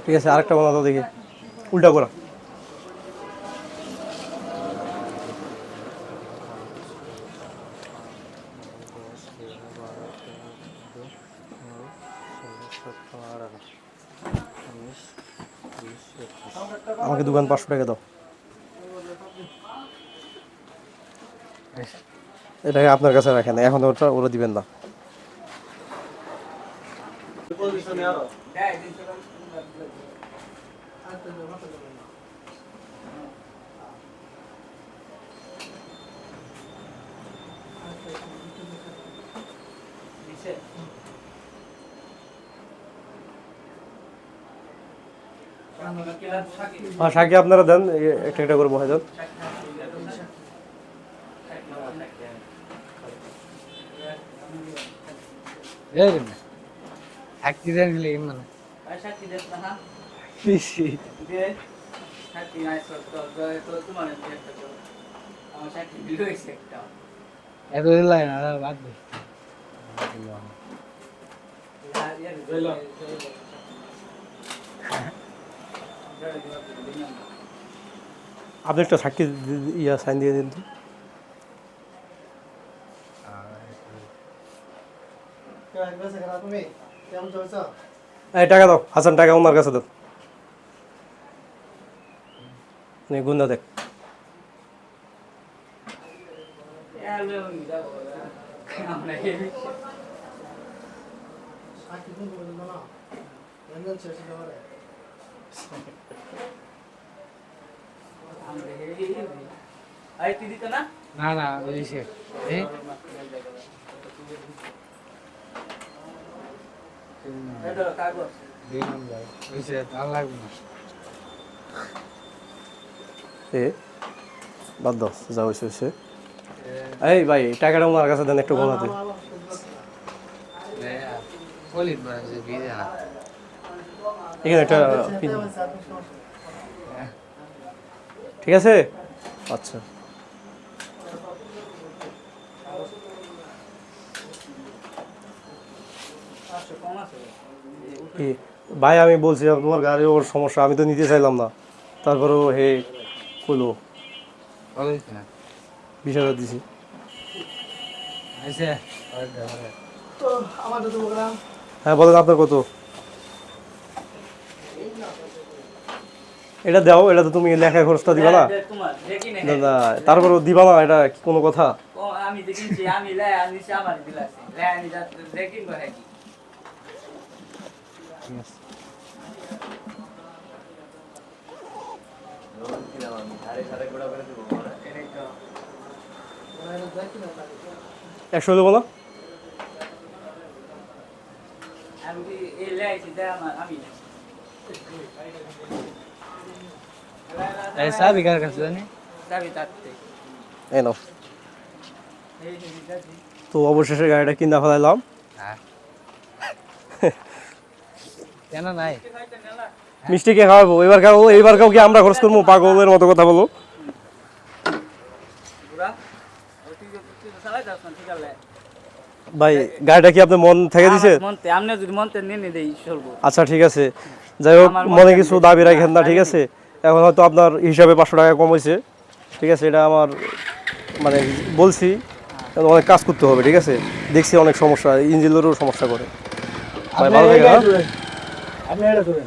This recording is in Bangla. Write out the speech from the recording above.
ঠিক আছে, আরেকটা বানাও দেখি, উল্টা করা। আমাকে দোকান 500 টাকা দাও। এটাকে আপনার কাছে রাখেন, এখন ওরা দিবেন না। হ্যাঁ শাকি আপনারা দেন, একটা একটা করে বহাই দেন। আপনি একটা সাক্ষী সাইন দিয়ে দিন তো। এই টাকা দাও হাসান, টাকা ওনার কাছে দাও। গুন্ডা দেখ। না না বুঝিস বাদ দাও, যা হয়েছে হয়েছে। এই ভাই টাকাটা ওনার কাছে দেন একটু গোনাতে। এখানে একটা ঠিক আছে। আচ্ছা ভাই আমি বলছিলাম তোমার গাড়ির ওর সমস্যা, আমি তো নিতে চাইলাম না, তারপরেও হে কইলো 20,000 দিছি। হ্যাঁ বলেন আপনার কত? এটা দাও, এটা তো তুমি লেখা খরচটা দিবা না। না তারপরেও দিবা না, এটা কি কোনো কথা? আমি দেখিছি, আমি লে আনিছি, আমার দিলাছি লে আনি যা দেখিন গো হ্যাঁ কি একশো দেবো না। আমি এই লে আইছি দে আমার আমি ऐसा भी कर सकते যাবি তাতে এই নাও। এই যাবি তো অবশেষে গাড়িটা কিনা ফেলাইলাম। কেন নাই মিষ্টি কে খাওয়াবো এবার? খাবো এইবার, কাউ কি আমরা খরচ করবো? পাগলের মতো কথা বলো। পুরা ওটি তো চালাই যাস না ঠিক আছে ভাই গাড়িটা কি আপনি মন থেকে দিছে? মনতে আমনে যদি মনতে নিয়ে দেই চলবো। আচ্ছা ঠিক আছে, যাই হোক মনে কিছু দাবি রাখেন না, ঠিক আছে? এখন হয়তো আপনার হিসাবে 500 টাকা কম হয়েছে, ঠিক আছে? এটা আমার মানে বলছি, অনেক কাজ করতে হবে, ঠিক আছে? দেখছি অনেক সমস্যা, ইঞ্জিনেরও সমস্যা করে। ভাই ভালো থাকে। আপনি এটা করেন